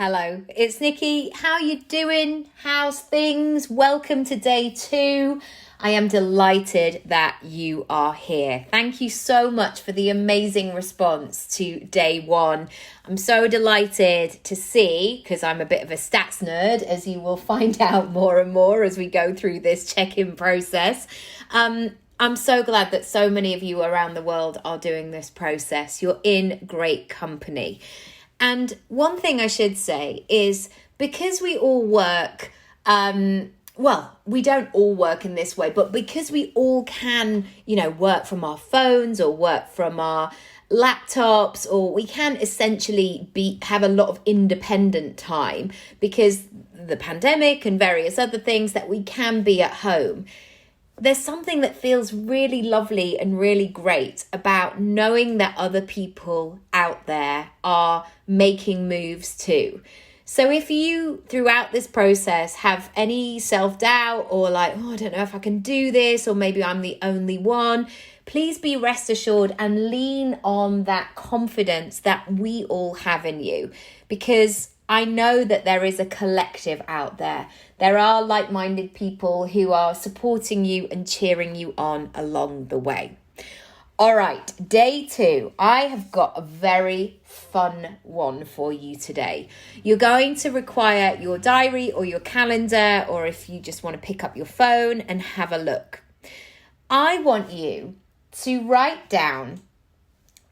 Hello, it's Nikki. How you doing? How's things? Welcome to day 2. I am delighted that you are here. Thank you so much for the amazing response to day 1. I'm so delighted to see, because I'm a bit of a stats nerd, as you will find out more and more as we go through this check-in process. I'm so glad that so many of you around the world are doing this process. You're in great company. And one thing I should say is because we all work, we don't all work in this way, but because we all can, work from our phones or work from our laptops, or we can essentially have a lot of independent time because the pandemic and various other things that we can be at home. There's something that feels really lovely and really great about knowing that other people out there are making moves too. So if you, throughout this process, have any self-doubt or I don't know if I can do this, or maybe I'm the only one, please be rest assured and lean on that confidence that we all have in you, because I know that there is a collective out there. There are like-minded people who are supporting you and cheering you on along the way. All right, day 2. I have got a very fun one for you today. You're going to require your diary or your calendar, or if you just want to pick up your phone and have a look. I want you to write down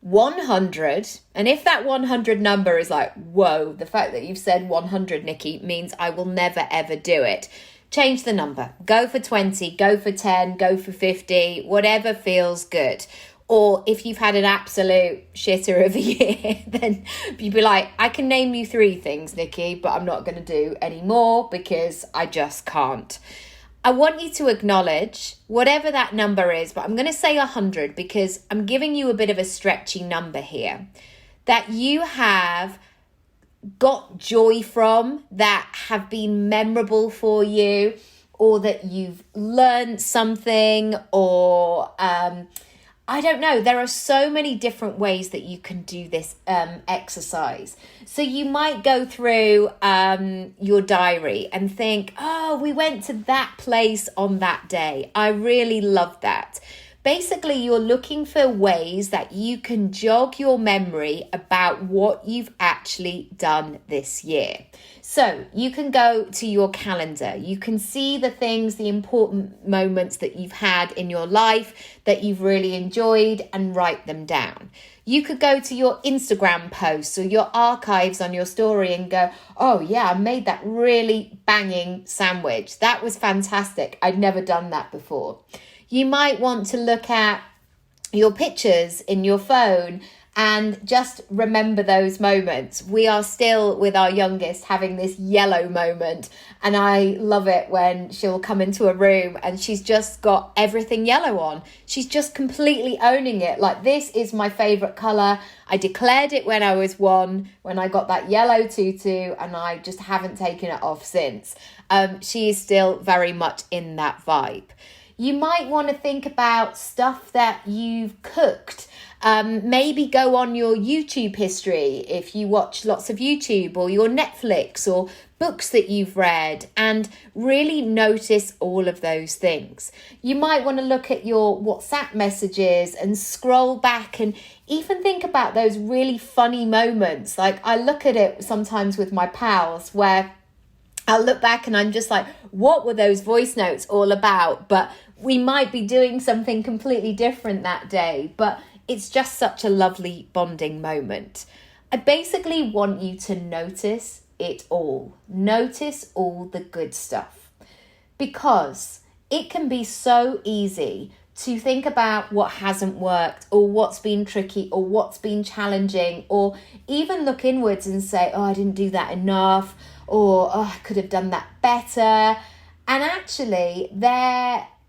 100, and if that 100 number is whoa, the fact that you've said 100, Nikki, means I will never ever do it, change the number. Go for 20, go for 10, go for 50, whatever feels good. Or if you've had an absolute shitter of a year, then you'd be like, I can name you 3 things, Nikki, but I'm not going to do any more because I just can't. I want you to acknowledge whatever that number is, but I'm going to say 100 because I'm giving you a bit of a stretchy number here, that you have got joy from, that have been memorable for you, or that you've learned something, or I don't know. There are so many different ways that you can do this exercise. So you might go through your diary and think, oh, we went to that place on that day. I really loved that. Basically, you're looking for ways that you can jog your memory about what you've actually done this year. So you can go to your calendar. You can see the things, the important moments that you've had in your life that you've really enjoyed, and write them down. You could go to your Instagram posts or your archives on your story and go, oh yeah, I made that really banging sandwich. That was fantastic. I'd never done that before. You might want to look at your pictures in your phone and just remember those moments. We are still, with our youngest, having this yellow moment, and I love it when she'll come into a room and she's just got everything yellow on. She's just completely owning it. This is my favorite color. I declared it when I was 1, when I got that yellow tutu, and I just haven't taken it off since. She is still very much in that vibe. You might want to think about stuff that you've cooked. Maybe go on your YouTube history if you watch lots of YouTube, or your Netflix, or books that you've read, and really notice all of those things. You might want to look at your WhatsApp messages and scroll back and even think about those really funny moments. I look at it sometimes with my pals where I'll look back and I'm just like, what were those voice notes all about? But we might be doing something completely different that day, but it's just such a lovely bonding moment. I basically want you to notice it all. Notice all the good stuff, because it can be so easy to think about what hasn't worked, or what's been tricky, or what's been challenging, or even look inwards and say, oh, I didn't do that enough, or oh, I could have done that better. And actually,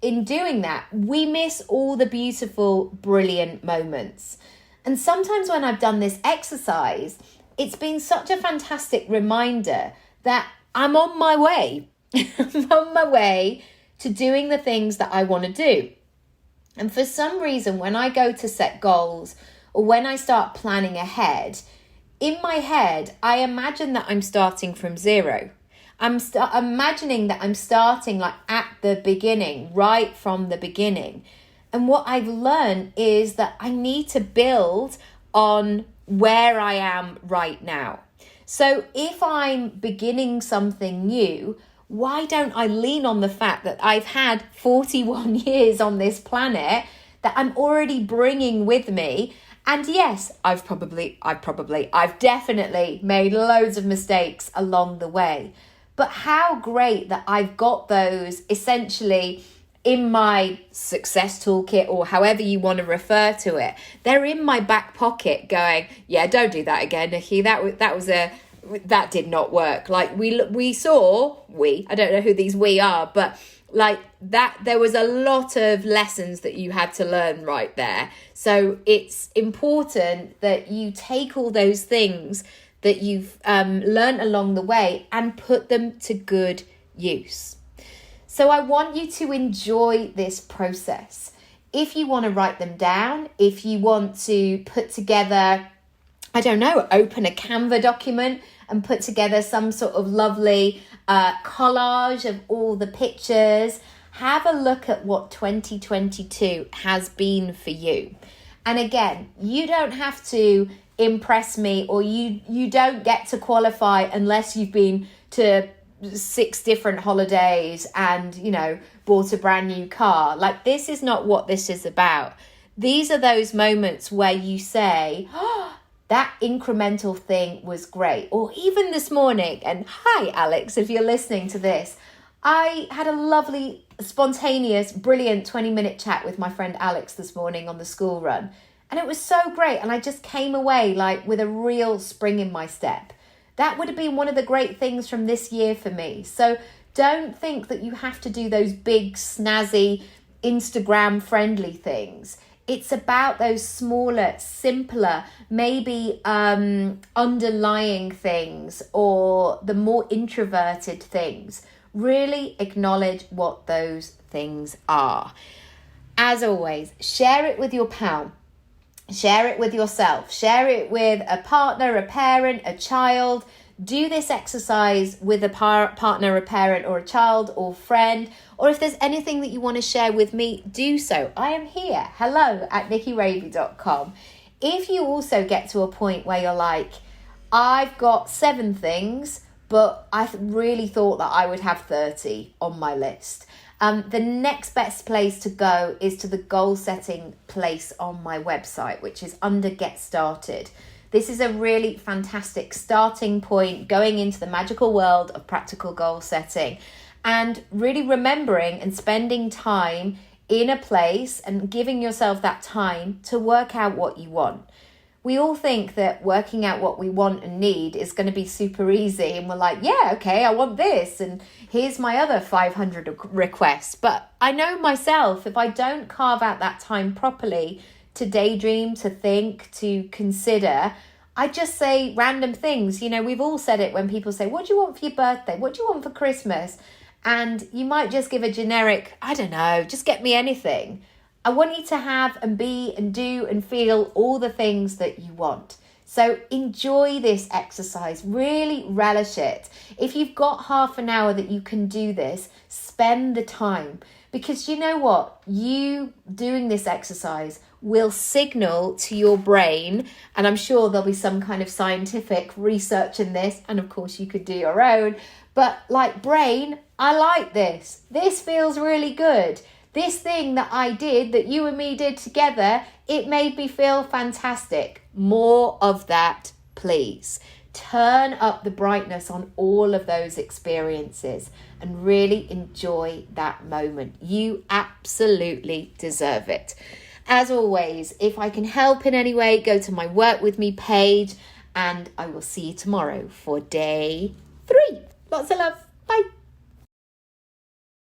in doing that, we miss all the beautiful, brilliant moments. And sometimes when I've done this exercise, it's been such a fantastic reminder that I'm on my way. I'm on my way to doing the things that I want to do. And for some reason, when I go to set goals, or when I start planning ahead, in my head, I imagine that I'm starting from zero. I'm imagining that I'm starting like at the beginning, right from the beginning. And what I've learned is that I need to build on where I am right now. So if I'm beginning something new, why don't I lean on the fact that I've had 41 years on this planet that I'm already bringing with me? And yes, I've definitely made loads of mistakes along the way. But how great that I've got those essentially in my success toolkit, or however you want to refer to it. They're in my back pocket going, yeah, don't do that again, Nicky. That did not work. Like I don't know who these we are, but like that, there was a lot of lessons that you had to learn right there. So it's important that you take all those things that you've learned along the way and put them to good use. So I want you to enjoy this process. If you want to write them down, if you want to put together, open a Canva document and put together some sort of lovely collage of all the pictures, have a look at what 2022 has been for you. And again, you don't have to impress me, or you don't get to qualify unless you've been to 6 different holidays and, bought a brand new car. Like, this is not what this is about. These are those moments where you say, oh, that incremental thing was great. Or even this morning, and hi, Alex, if you're listening to this, I had a lovely, spontaneous, brilliant 20-minute chat with my friend Alex this morning on the school run. And it was so great. And I just came away like with a real spring in my step. That would have been one of the great things from this year for me. So don't think that you have to do those big, snazzy, Instagram-friendly things. It's about those smaller, simpler, maybe underlying things, or the more introverted things. Really acknowledge what those things are. As always, share it with your pal. Share it with yourself. Share it with a partner, a parent, a child. Do this exercise with a partner, a parent, or a child, or friend. Or if there's anything that you want to share with me, do so. I am here. hello@nickyraby.com. If you also get to a point where you're like, I've got 7 things, but I really thought that I would have 30 on my list. The next best place to go is to the goal setting place on my website, which is under Get Started. This is a really fantastic starting point going into the magical world of practical goal setting, and really remembering and spending time in a place and giving yourself that time to work out what you want. We all think that working out what we want and need is going to be super easy, and we're like, yeah, okay, I want this, and here's my other 500 requests. But I know myself, if I don't carve out that time properly to daydream, to think, to consider, I just say random things. We've all said it when people say, what do you want for your birthday? What do you want for Christmas? And you might just give a generic, I don't know, just get me anything. I want you to have and be and do and feel all the things that you want. So enjoy this exercise, really relish it. If you've got half an hour that you can do this, spend the time. Because you know what? You doing this exercise will signal to your brain, and I'm sure there'll be some kind of scientific research in this, and of course you could do your own, but like, brain, I like this. This feels really good. This thing that I did, that you and me did together, it made me feel fantastic. More of that, please. Turn up the brightness on all of those experiences and really enjoy that moment. You absolutely deserve it. As always, if I can help in any way, go to my Work With Me page, and I will see you tomorrow for day 3. Lots of love.